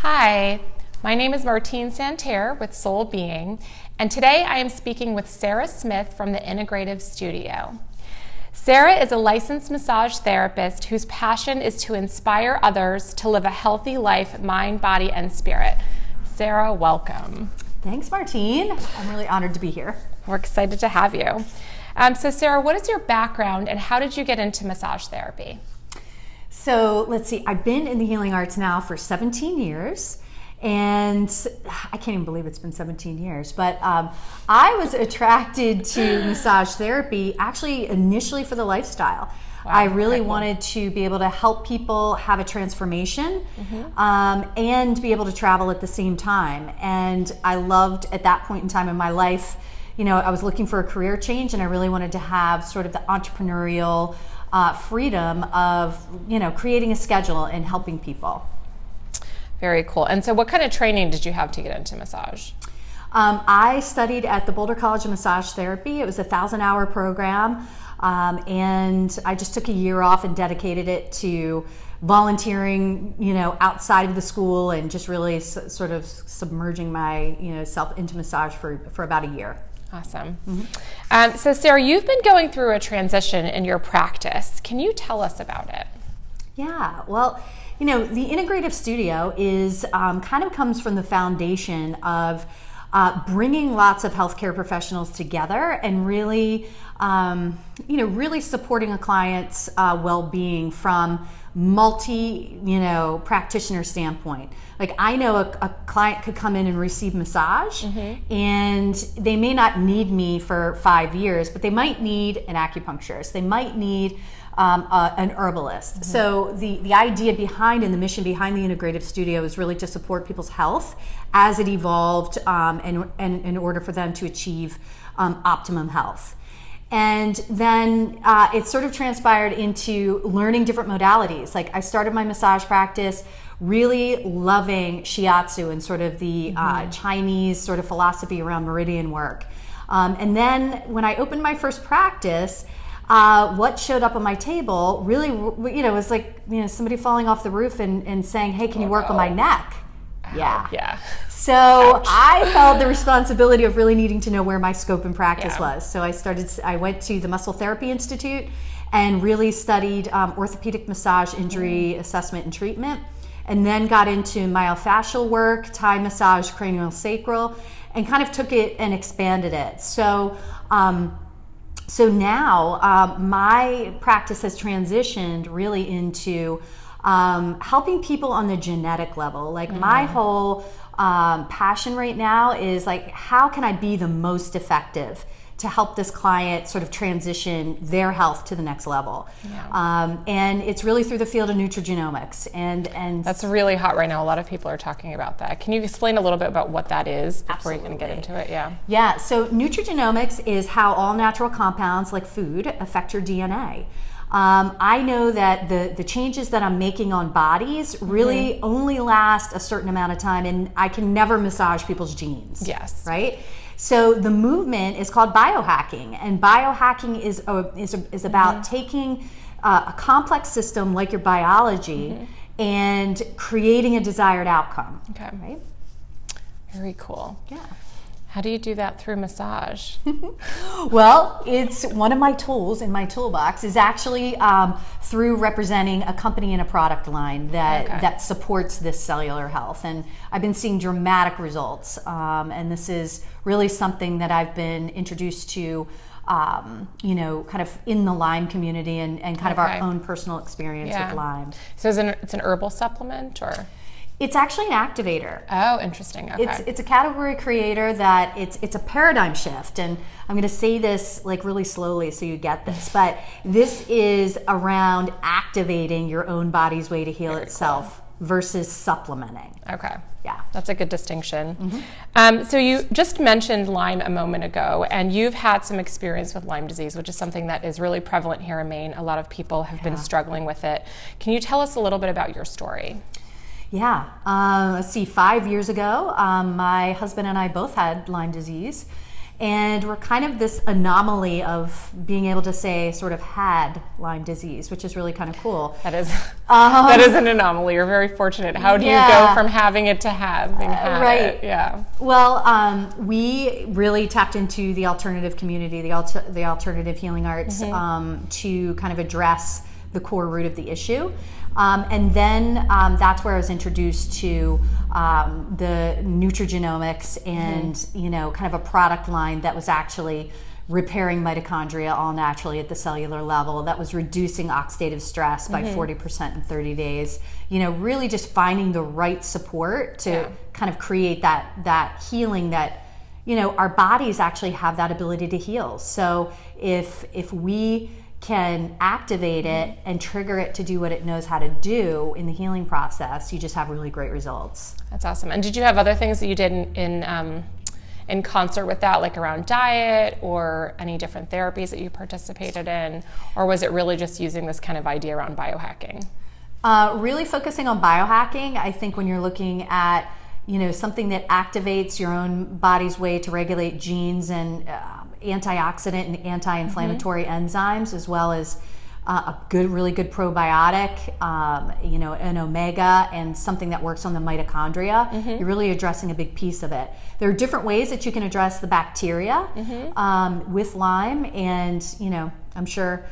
Hi, my name is Marteen Santerre with Soul Being, and today I am speaking with Sarah Smith from the Integrative Studio. Sarah is a licensed massage therapist whose passion is to inspire others to live a healthy life, mind, body, and spirit. Sarah, welcome. Thanks, Marteen. I'm really honored to be here. We're excited to have you. So Sarah, what is your background and how did you get into massage therapy? So let's see, I've been in the healing arts now for 17 years, and I can't even believe it's been 17 years, but I was attracted to massage therapy actually initially for the lifestyle. Wow, I really wanted to be able to help people have a transformation and be able to travel at the same time. And I loved at that point in time in my life, you know, I was looking for a career change and I really wanted to have sort of the entrepreneurial freedom of, you know, creating a schedule and helping people. Very cool. And so what kind of training did you have to get into massage? I studied at the Boulder College of Massage Therapy. It was a 1,000-hour program. And I just took a year off and dedicated it to volunteering, you know, outside of the school and just really sort of submerging my, you know, self into massage for about a year. Awesome. So Sarah, you've been going through a transition in your practice. Can you tell us about it? Yeah, well, you know, the Integrative Studio is kind of comes from the foundation of bringing lots of healthcare professionals together and really, you know, really supporting a client's well-being from practitioner standpoint. Like I know a client could come in and receive massage and they may not need me for 5 years, but they might need an acupuncturist. They might need an herbalist. So the idea behind and the mission behind the Integrative Studio is really to support people's health as it evolved and in order for them to achieve optimum health. And then it sort of transpired into learning different modalities. Like I started my massage practice really loving shiatsu and sort of the Chinese sort of philosophy around meridian work. And then when I opened my first practice, what showed up on my table really, you know, was like, you know, somebody falling off the roof and saying, hey, can you work on my neck? Yeah. So I felt the responsibility of really needing to know where my scope and practice was. So I went to the Muscle Therapy Institute and really studied orthopedic massage injury assessment and treatment, and then got into myofascial work, Thai massage, craniosacral, and kind of took it and expanded it. So now my practice has transitioned really into helping people on the genetic level. Like my whole passion right now is like, how can I be the most effective to help this client sort of transition their health to the next level? And it's really through the field of nutrigenomics. And that's really hot right now. A lot of people are talking about that. Can you explain a little bit about what that is before you can get into it? Yeah, so nutrigenomics is how all natural compounds like food affect your DNA. I know that the changes that I'm making on bodies really only last a certain amount of time, and I can never massage people's genes. Yes. Right? So the movement is called biohacking, and biohacking is about taking a complex system like your biology and creating a desired outcome. Okay. Right? Very cool. Yeah. How do you do that through massage? Well, it's one of my tools in my toolbox is actually through representing a company and a product line that supports this cellular health. And I've been seeing dramatic results. And this is really something that I've been introduced to, you know, kind of in the Lyme community and kind of our own personal experience with Lyme. So it's an herbal supplement, or? It's actually an activator. Oh, interesting. Okay. It's a category creator that it's a paradigm shift, and I'm going to say this like really slowly so you get this, but this is around activating your own body's way to heal itself versus supplementing. Okay. Yeah. That's a good distinction. So you just mentioned Lyme a moment ago, and you've had some experience with Lyme disease, which is something that is really prevalent here in Maine. A lot of people have been struggling with it. Can you tell us a little bit about your story? Yeah, let's see, 5 years ago, my husband and I both had Lyme disease, And we're kind of this anomaly of being able to say sort of had Lyme disease, which is really kind of cool. That is that is an anomaly. You're very fortunate. How do you go from having it to having had it? Yeah. Well, we really tapped into the alternative community, the alternative healing arts, to kind of address the core root of the issue. And then that's where I was introduced to the nutrigenomics and, you know, kind of a product line that was actually repairing mitochondria all naturally at the cellular level, that was reducing oxidative stress by 40% in 30 days. You know, really just finding the right support to kind of create that healing that, you know, our bodies actually have that ability to heal. So if we can activate it and trigger it to do what it knows how to do in the healing process, you just have really great results. That's awesome. And did you have other things that you did in concert with that, like around diet or any different therapies that you participated in? Or was it really just using this kind of idea around biohacking? Really focusing on biohacking. I think when you're looking at, you know, something that activates your own body's way to regulate genes and antioxidant and anti-inflammatory enzymes, as well as a really good probiotic, you know, an omega, and something that works on the mitochondria. You're really addressing a big piece of it. There are different ways that you can address the bacteria with Lyme, and, you know, I'm sure,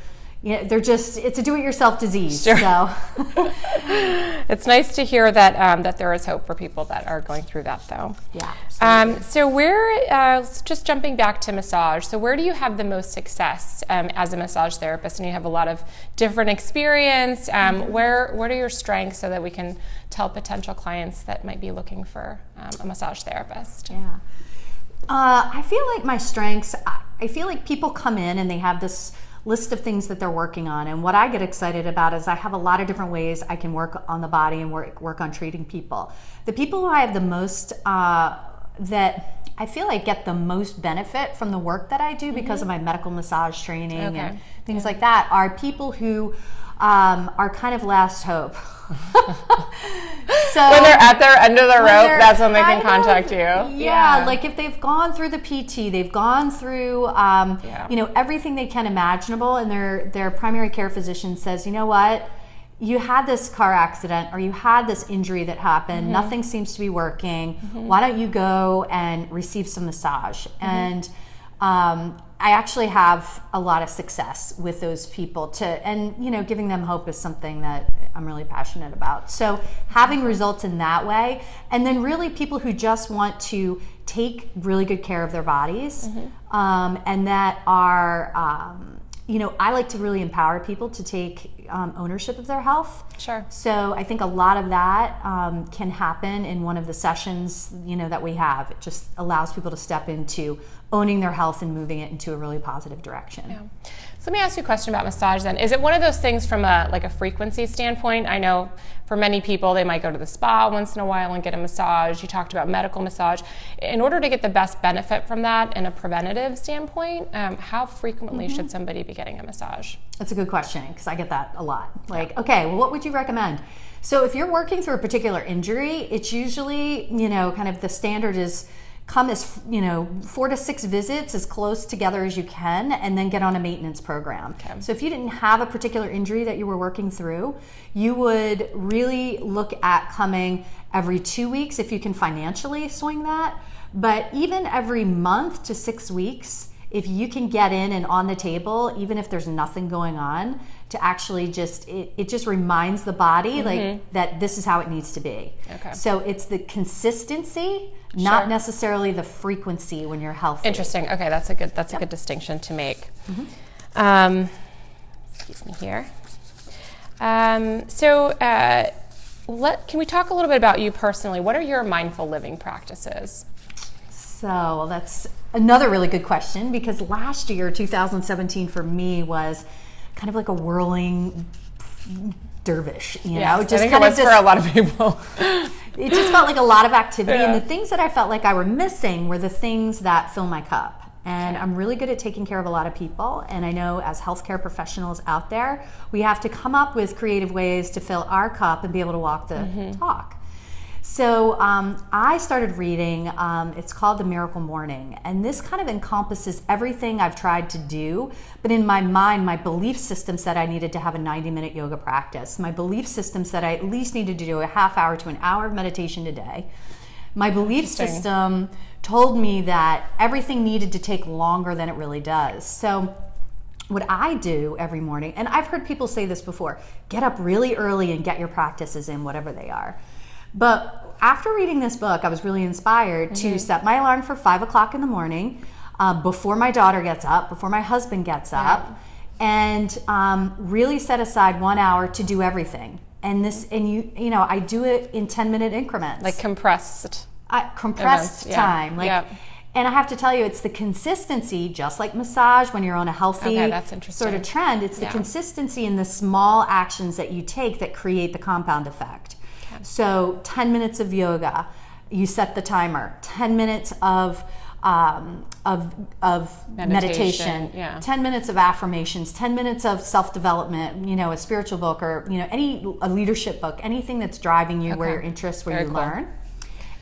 you know, it's a do-it-yourself disease. Sure. So it's nice to hear that that there is hope for people that are going through that, though. Yeah. So just jumping back to massage. So where do you have the most success as a massage therapist? And you have a lot of different experience. What are your strengths so that we can tell potential clients that might be looking for a massage therapist? Yeah. I feel like my strengths. I feel like people come in and they have this list of things that they're working on, and what I get excited about is I have a lot of different ways I can work on the body and work on treating people. The people who I have the most that I feel like get the most benefit from the work that I do because of my medical massage training and things like that are people who are kind of last hope. So when they're at their end of the rope, that's when they can contact you. Yeah, like if they've gone through the PT, they've gone through you know, everything they can imaginable, and their primary care physician says, you know what, you had this car accident or you had this injury that happened, nothing seems to be working, why don't you go and receive some massage? And I actually have a lot of success with those people and you know, giving them hope is something that I'm really passionate about. So having results in that way, and then really people who just want to take really good care of their bodies, and that are, you know, I like to really empower people to take ownership of their health. Sure. So I think a lot of that can happen in one of the sessions, you know, that we have. It just allows people to step into owning their health and moving it into a really positive direction. Yeah. So let me ask you a question about massage then. Is it one of those things from a frequency standpoint? I know for many people, they might go to the spa once in a while and get a massage. You talked about medical massage. In order to get the best benefit from that in a preventative standpoint, how frequently should somebody be getting a massage? That's a good question, because I get that a lot. Like, okay, well, what would you recommend? So if you're working through a particular injury, it's usually, you know, kind of the standard is come as, you know, 4 to 6 visits as close together as you can, and then get on a maintenance program. Okay. So if you didn't have a particular injury that you were working through, you would really look at coming every 2 weeks if you can financially swing that. But even every month to 6 weeks, if you can get in and on the table, even if there's nothing going on, to actually just, it just reminds the body like that this is how it needs to be. Okay. So it's the consistency, not necessarily the frequency when you're healthy. Interesting. Okay, that's a good distinction to make. Excuse me here. Can we talk a little bit about you personally? What are your mindful living practices? So that's another really good question, because last year, 2017, for me was kind of like a whirling dervish, you know? Just I think it was for a lot of people. It just felt like a lot of activity, and the things that I felt like I were missing were the things that fill my cup. And I'm really good at taking care of a lot of people, and I know as healthcare professionals out there, we have to come up with creative ways to fill our cup and be able to walk the talk. So I started reading, it's called The Miracle Morning, and this kind of encompasses everything I've tried to do, but in my mind, my belief system said I needed to have a 90-minute yoga practice. My belief system said I at least needed to do a half hour to an hour of meditation a day. My belief system told me that everything needed to take longer than it really does. So what I do every morning, and I've heard people say this before, get up really early and get your practices in, whatever they are. But after reading this book, I was really inspired to set my alarm for 5 o'clock in the morning, before my daughter gets up, before my husband gets up, and really set aside 1 hour to do everything. And you know, I do it in 10-minute increments, like compressed time. And I have to tell you, it's the consistency, just like massage, when you're on a healthy sort of trend, it's the consistency in the small actions that you take that create the compound effect. So 10 minutes of yoga, you set the timer. 10 minutes of meditation, 10 minutes of affirmations, 10 minutes of self-development, you know, a spiritual book, or, you know, a leadership book, anything that's driving you, where your interests, where you learn.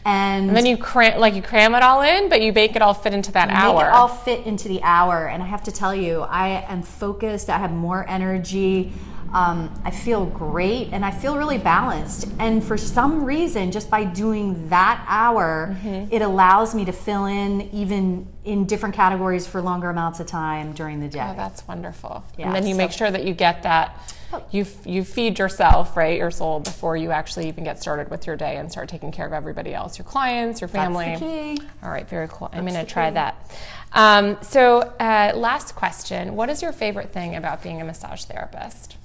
And then you cram it all in, but you make it all fit into that hour. Make it all fit into the hour. And I have to tell you, I am focused. I have more energy. I feel great, and I feel really balanced. And for some reason, just by doing that hour, it allows me to fill in even in different categories for longer amounts of time during the day. Oh, that's wonderful. Yeah, and then you make sure that you get that. You feed yourself, right, your soul, before you actually even get started with your day and start taking care of everybody else, your clients, your family. That's the key. All right, very cool. I'm going to try that. Last question. What is your favorite thing about being a massage therapist?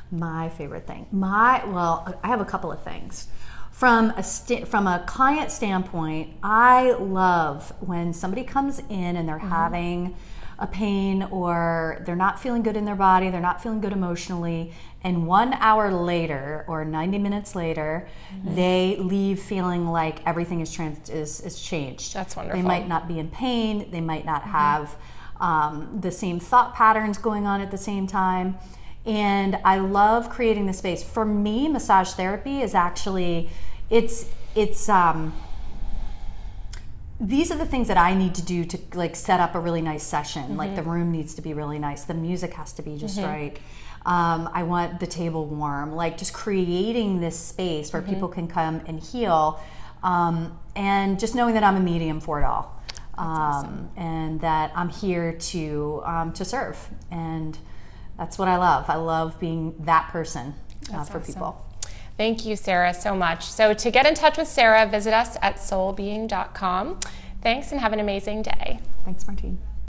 My favorite thing. Well, I have a couple of things. From a client standpoint, I love when somebody comes in and they're having a pain, or they're not feeling good in their body, they're not feeling good emotionally, and 1 hour later or 90 minutes later, they leave feeling like everything is changed. That's wonderful. They might not be in pain, they might not have the same thought patterns going on at the same time. And I love creating the space. For me, massage therapy is actually, these are the things that I need to do to like set up a really nice session. Like the room needs to be really nice. The music has to be just right. I want the table warm. Like just creating this space where people can come and heal, and just knowing that I'm a medium for it all, awesome. And that I'm here to serve. And that's what I love. I love being that person for awesome. people. Thank you, Sarah, so much. So to get in touch with Sarah, visit us at soulbeing.com. Thanks, and have an amazing day. Thanks, Marteen.